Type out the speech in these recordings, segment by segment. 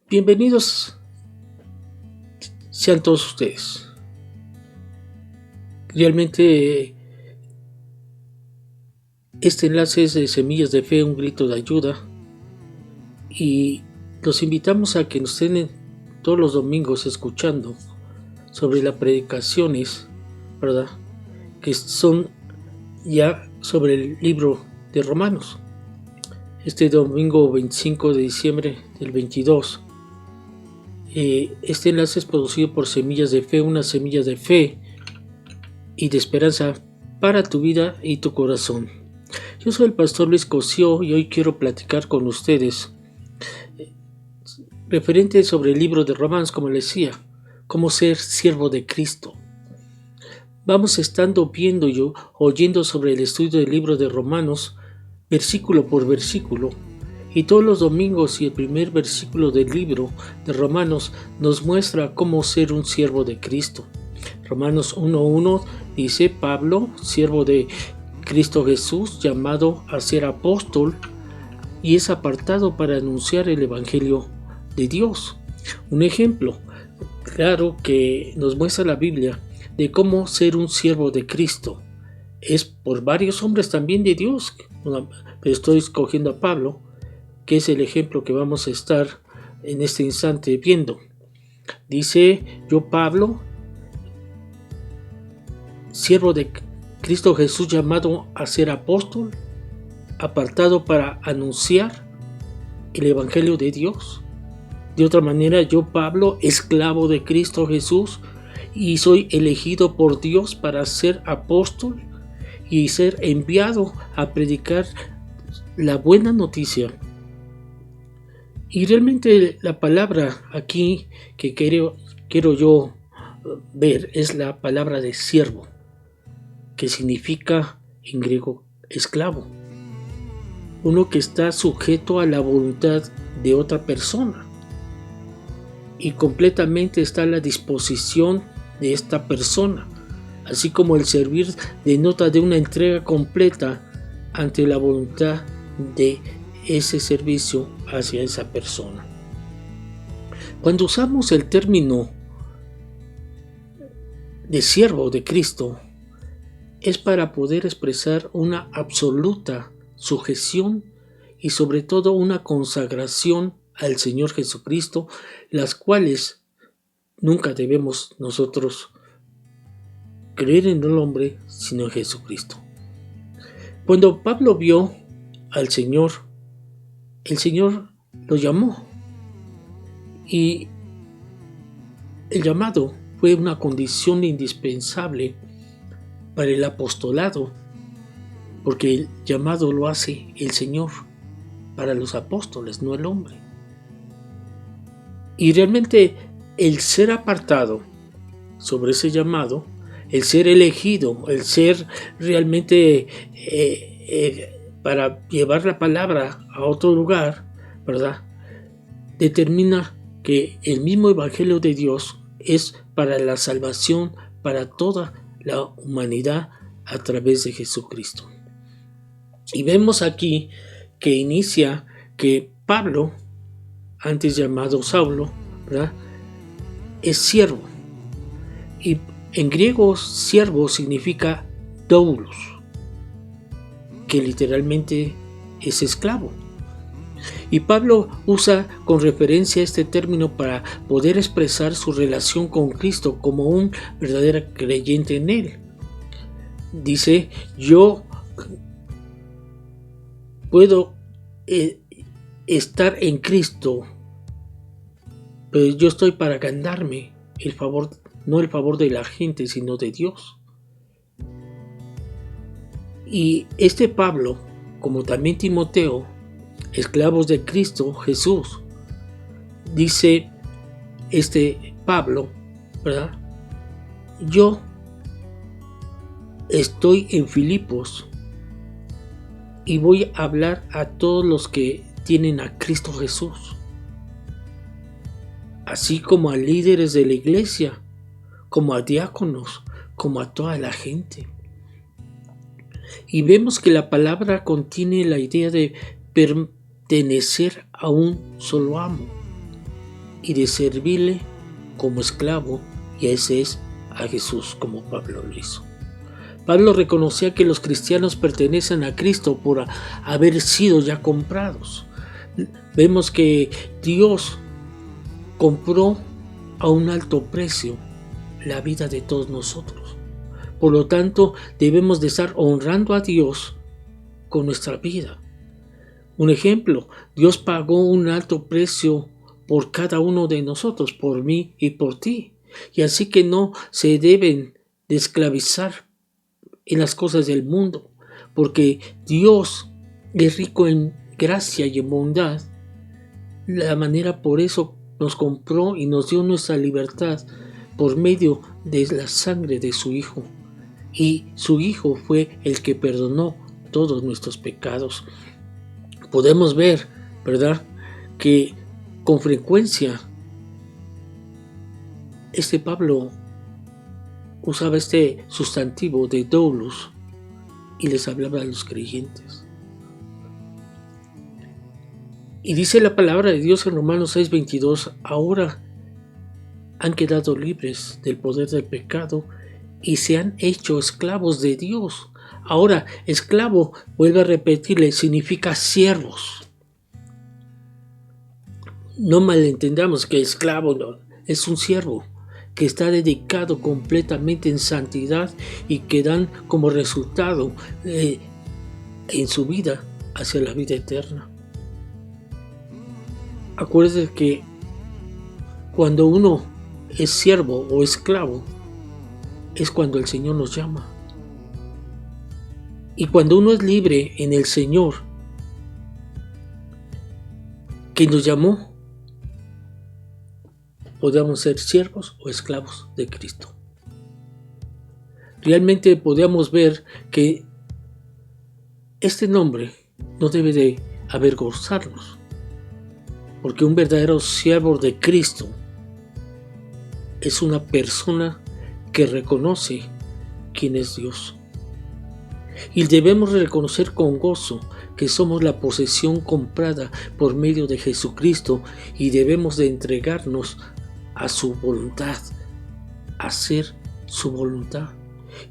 Bienvenidos sean todos ustedes. Realmente este enlace es de Semillas de Fe, un grito de ayuda, y los invitamos a que nos estén todos los domingos escuchando sobre las predicaciones, ¿verdad?, que son ya sobre el libro de Romanos. Este domingo 25 de diciembre del 22, este enlace es producido por Semillas de Fe, una semilla de fe y de esperanza para tu vida y tu corazón. Yo soy el pastor Luis Cosío y hoy quiero platicar con ustedes referente sobre el libro de Romanos, como les decía, cómo ser siervo de Cristo. Vamos estando viendo y oyendo sobre el estudio del libro de Romanos, versículo por versículo, y todos los domingos y el primer versículo del libro de Romanos nos muestra cómo ser un siervo de Cristo. Romanos 1:1 dice: Pablo, siervo de Cristo Jesús, llamado a ser apóstol, y es apartado para anunciar el evangelio de Dios. Un ejemplo claro que nos muestra la Biblia de cómo ser un siervo de Cristo es por varios hombres también de Dios, pero estoy escogiendo a Pablo, que es el ejemplo que vamos a estar en este instante viendo. Dice: yo, Pablo, siervo de Cristo Jesús, llamado a ser apóstol, apartado para anunciar el evangelio de Dios. De otra manera, yo, Pablo, esclavo de Cristo Jesús, y soy elegido por Dios para ser apóstol y ser enviado a predicar la buena noticia. Y realmente la palabra aquí que quiero yo ver es la palabra de siervo, que significa en griego esclavo, uno que está sujeto a la voluntad de otra persona y completamente está a la disposición de esta persona, así como el servir denota de una entrega completa ante la voluntad de ese servicio hacia esa persona. Cuando usamos el término de siervo de Cristo, es para poder expresar una absoluta sujeción y sobre todo una consagración al Señor Jesucristo, las cuales nunca debemos nosotros creer en el hombre, sino en Jesucristo. Cuando Pablo vio al Señor, el Señor lo llamó, y el llamado fue una condición indispensable para el apostolado, porque el llamado lo hace el Señor para los apóstoles, no el hombre. Y realmente el ser apartado sobre ese llamado, el ser elegido, el ser realmente para llevar la palabra a otro lugar, ¿verdad?, determina que el mismo evangelio de Dios es para la salvación para toda la humanidad a través de Jesucristo. Y vemos aquí que inicia que Pablo, antes llamado Saulo, ¿verdad?, es siervo. Y en griego siervo significa doulos, que literalmente es esclavo. Y Pablo usa con referencia a este término para poder expresar su relación con Cristo como un verdadero creyente en Él. Dice: yo puedo estar en Cristo, pero yo estoy para ganarme el favor, no el favor de la gente, sino de Dios. Y este Pablo, como también Timoteo, esclavos de Cristo Jesús, dice este Pablo, ¿verdad?, yo estoy en Filipos y voy a hablar a todos los que tienen a Cristo Jesús, así como a líderes de la iglesia, como a diáconos, como a toda la gente. Y vemos que la palabra contiene la idea de pertenecer a un solo amo. y de servirle como esclavo, y ese es a Jesús, como Pablo lo hizo. Pablo reconocía que los cristianos pertenecen a Cristo por haber sido ya comprados. Vemos que Dios compró a un alto precio la vida de todos nosotros. Por lo tanto, debemos de estar honrando a Dios con nuestra vida. Un ejemplo, Dios pagó un alto precio por cada uno de nosotros, por mí y por ti. Y así que no se deben de esclavizar en las cosas del mundo, porque Dios es rico en gracia y en bondad. La manera por eso nos compró y nos dio nuestra libertad por medio de la sangre de su Hijo. Y su Hijo fue el que perdonó todos nuestros pecados. Podemos ver, ¿verdad?, que con frecuencia Pablo usaba este sustantivo de doulos y les hablaba a los creyentes. Y dice la palabra de Dios en Romanos 6:22, ahora han quedado libres del poder del pecado y se han hecho esclavos de Dios. Ahora, esclavo, vuelvo a repetirle, significa siervos. No malentendamos que esclavo no, es un siervo que está dedicado completamente en santidad y que dan como resultado en su vida hacia la vida eterna. Acuérdense que cuando uno es siervo o esclavo es cuando el Señor nos llama. Y cuando uno es libre en el Señor que nos llamó, podamos ser siervos o esclavos de Cristo. Realmente podemos ver que este nombre no debe de avergonzarnos, porque un verdadero siervo de Cristo es una persona que reconoce quién es Dios. Y debemos reconocer con gozo que somos la posesión comprada por medio de Jesucristo y debemos de entregarnos a su voluntad, a hacer su voluntad.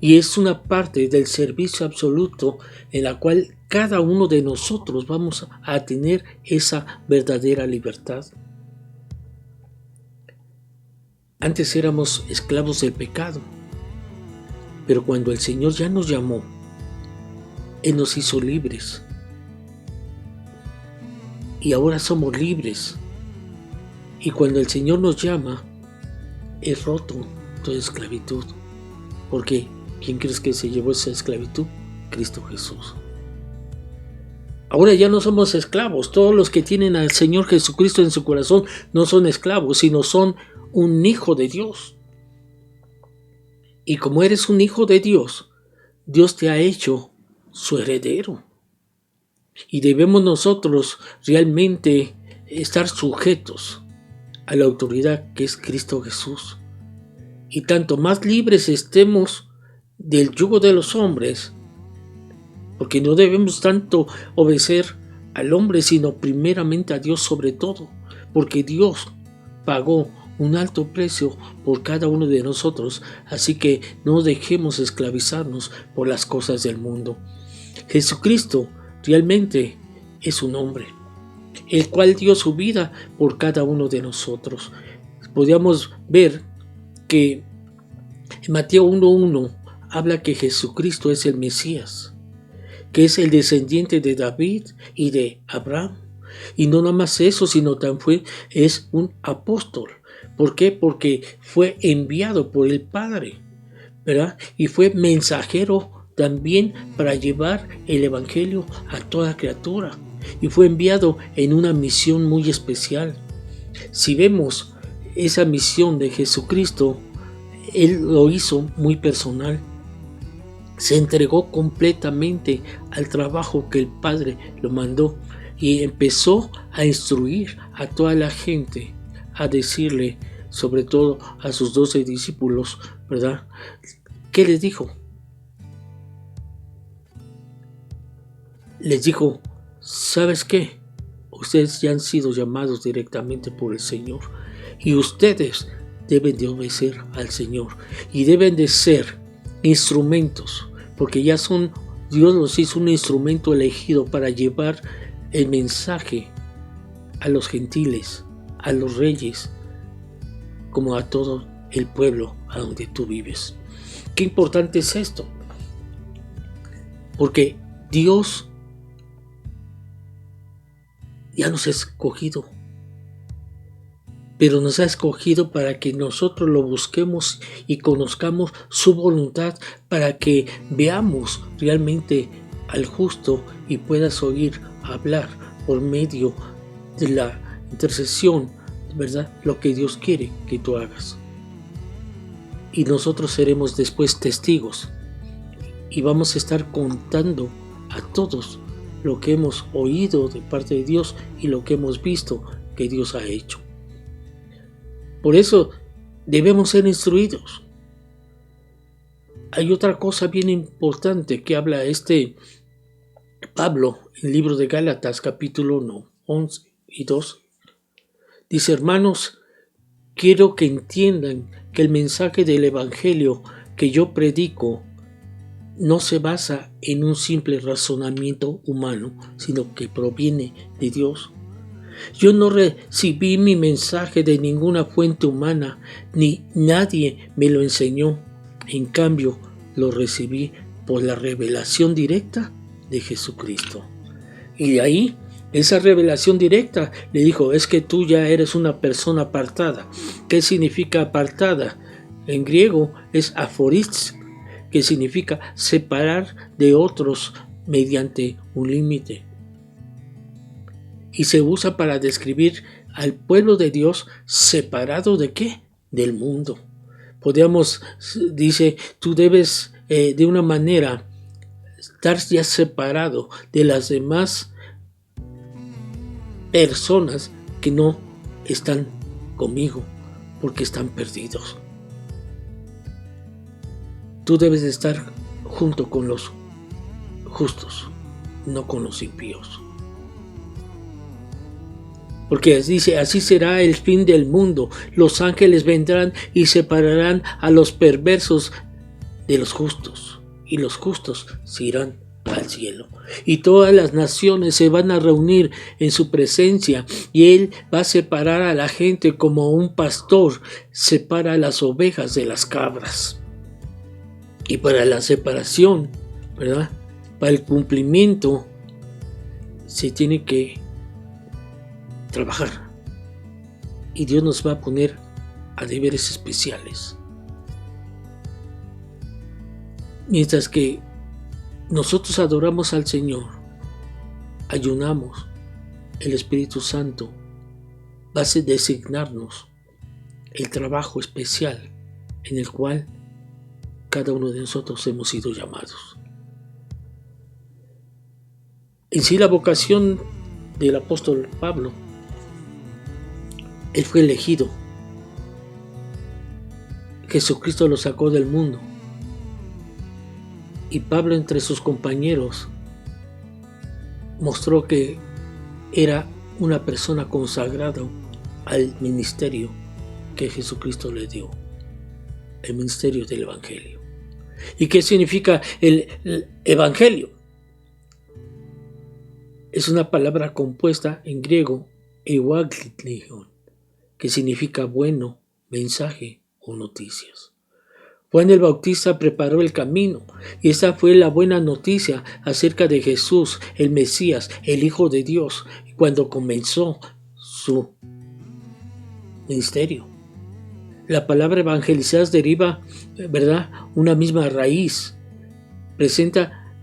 Y es una parte del servicio absoluto en la cual cada uno de nosotros vamos a tener esa verdadera libertad. Antes éramos esclavos del pecado, pero cuando el Señor ya nos llamó, Él nos hizo libres. Y ahora somos libres. Y cuando el Señor nos llama, es roto toda esclavitud. Porque ¿quién crees que se llevó esa esclavitud? Cristo Jesús. Ahora ya no somos esclavos. Todos los que tienen al Señor Jesucristo en su corazón no son esclavos, sino son un hijo de Dios. Y como eres un hijo de Dios, Dios te ha hecho su heredero. Y debemos nosotros realmente estar sujetos a la autoridad que es Cristo Jesús. Y tanto más libres estemos del yugo de los hombres, porque no debemos tanto obedecer al hombre, sino primeramente a Dios sobre todo, porque Dios pagó un alto precio por cada uno de nosotros, así que no dejemos esclavizarnos por las cosas del mundo. Jesucristo realmente es un hombre, el cual dio su vida por cada uno de nosotros. Podríamos ver que en Mateo 1:1 habla que Jesucristo es el Mesías, que es el descendiente de David y de Abraham. Y no nada más eso, sino también es un apóstol. ¿Por qué? Porque fue enviado por el Padre, ¿verdad? Y fue mensajero también para llevar el Evangelio a toda criatura. Y fue enviado en una misión muy especial. Si vemos esa misión de Jesucristo, Él lo hizo muy personal. Se entregó completamente al trabajo que el Padre lo mandó y empezó a instruir a toda la gente, a decirle, sobre todo a sus 12 discípulos, ¿verdad? ¿Qué les dijo? Les dijo, ¿sabes qué? Ustedes ya han sido llamados directamente por el Señor Y ustedes deben de obedecer al Señor y deben de ser instrumentos, porque ya son, Dios los hizo un instrumento elegido para llevar el mensaje a los gentiles, a los reyes, como a todo el pueblo a donde tú vives. Qué importante es esto, porque Dios ya nos ha escogido, pero nos ha escogido para que nosotros lo busquemos y conozcamos su voluntad, para que veamos realmente al justo y puedas oír hablar por medio de la intercesión, ¿verdad? Lo que Dios quiere que tú hagas. Y nosotros seremos después testigos y vamos a estar contando a todos lo que hemos oído de parte de Dios y lo que hemos visto que Dios ha hecho. Por eso debemos ser instruidos. Hay otra cosa bien importante que habla Pablo en el libro de Gálatas capítulo 1, 11 y 12. Dice: hermanos, quiero que entiendan que el mensaje del Evangelio que yo predico no se basa en un simple razonamiento humano, sino que proviene de Dios. Yo no recibí mi mensaje de ninguna fuente humana, ni nadie me lo enseñó. En cambio, lo recibí por la revelación directa de Jesucristo. Y de ahí, esa revelación directa le dijo: es que tú ya eres una persona apartada. ¿Qué significa apartada? En griego es aphoriz, que significa separar de otros mediante un límite. Y se usa para describir al pueblo de Dios separado ¿de qué? Del mundo. Dice, tú debes de una manera estar ya separado de las demás personas que no están conmigo porque están perdidos. Tú debes de estar junto con los justos, no con los impíos. Porque dice: así será el fin del mundo. Los ángeles vendrán y separarán a los perversos de los justos, y los justos se irán al cielo. Y todas las naciones se van a reunir en su presencia, y Él va a separar a la gente como un pastor separa a las ovejas de las cabras. Y para la separación, ¿verdad? Para el cumplimiento, se tiene que trabajar. Y Dios nos va a poner a deberes especiales. Mientras que nosotros adoramos al Señor, ayunamos, el Espíritu Santo va a designarnos el trabajo especial en el cual cada uno de nosotros hemos sido llamados. En sí, la vocación del apóstol Pablo, él fue elegido. Jesucristo lo sacó del mundo. Y Pablo, entre sus compañeros, mostró que era una persona consagrada al ministerio que Jesucristo le dio, el ministerio del Evangelio. ¿Y qué significa el Evangelio? Es una palabra compuesta en griego, euangelion, que significa bueno, mensaje o noticias. Juan el Bautista preparó el camino, y esa fue la buena noticia acerca de Jesús, el Mesías, el Hijo de Dios, cuando comenzó su ministerio. La palabra evangelizar deriva, ¿verdad?, una misma raíz. Presenta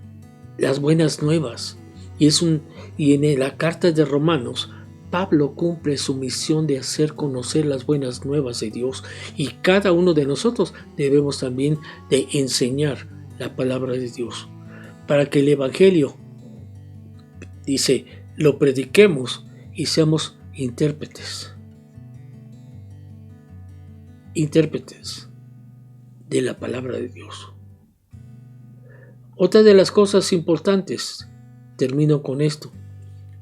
las buenas nuevas. Y en la carta de Romanos, Pablo cumple su misión de hacer conocer las buenas nuevas de Dios. Y cada uno de nosotros debemos también de enseñar la palabra de Dios. Para que el Evangelio, dice, lo prediquemos y seamos intérpretes de la palabra de Dios. Otra de las cosas importantes, termino con esto,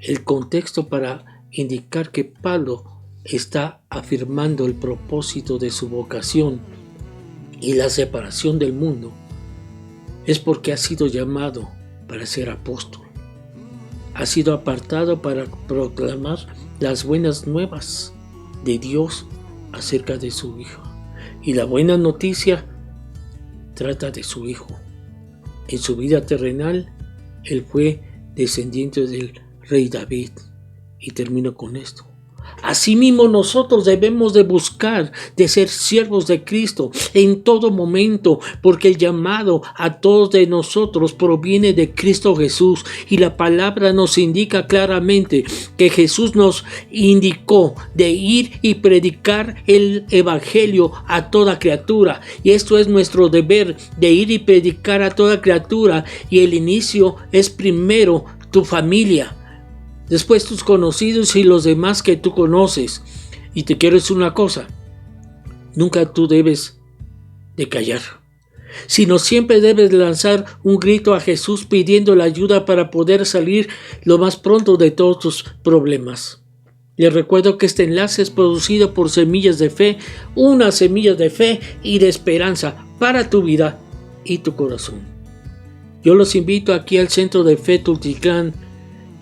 el contexto para indicar que Pablo está afirmando el propósito de su vocación y la separación del mundo, es porque ha sido llamado para ser apóstol. Ha sido apartado para proclamar las buenas nuevas de Dios acerca de su Hijo. Y la buena noticia trata de su Hijo. En su vida terrenal, él fue descendiente del rey David. Y termino con esto. Asimismo, nosotros debemos de buscar de ser siervos de Cristo en todo momento, porque el llamado a todos de nosotros proviene de Cristo Jesús, y la palabra nos indica claramente que Jesús nos indicó de ir y predicar el evangelio a toda criatura, y esto es nuestro deber, de ir y predicar a toda criatura, y el inicio es primero tu familia, después tus conocidos y los demás que tú conoces. Y te quiero decir una cosa, nunca tú debes de callar, sino siempre debes lanzar un grito a Jesús pidiendo la ayuda para poder salir lo más pronto de todos tus problemas. Les recuerdo que este enlace es producido por Semillas de Fe, una semilla de fe y de esperanza para tu vida y tu corazón. Yo los invito aquí al Centro de Fe Tultitlán,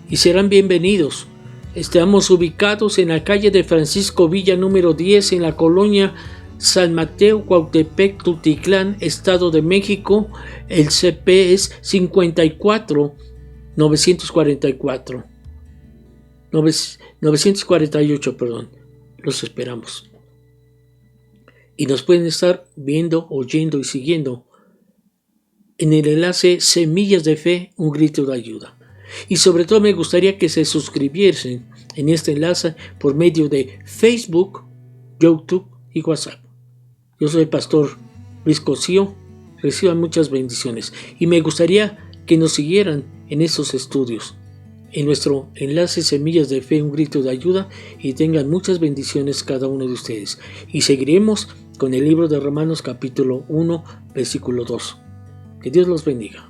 y serán bienvenidos. Estamos ubicados en la calle de Francisco Villa número 10 en la colonia San Mateo, Cuautepec, Tultitlán, Estado de México. El CP es 948, perdón. Los esperamos. Y nos pueden estar viendo, oyendo y siguiendo en el enlace Semillas de Fe, un grito de ayuda. Y sobre todo me gustaría que se suscribiesen en este enlace por medio de Facebook, YouTube y WhatsApp. Yo soy el pastor Luis Cosío. Reciban muchas bendiciones. Y me gustaría que nos siguieran en estos estudios, en nuestro enlace Semillas de Fe, un grito de ayuda, y tengan muchas bendiciones cada uno de ustedes. Y seguiremos con el libro de Romanos capítulo 1, versículo 2. Que Dios los bendiga.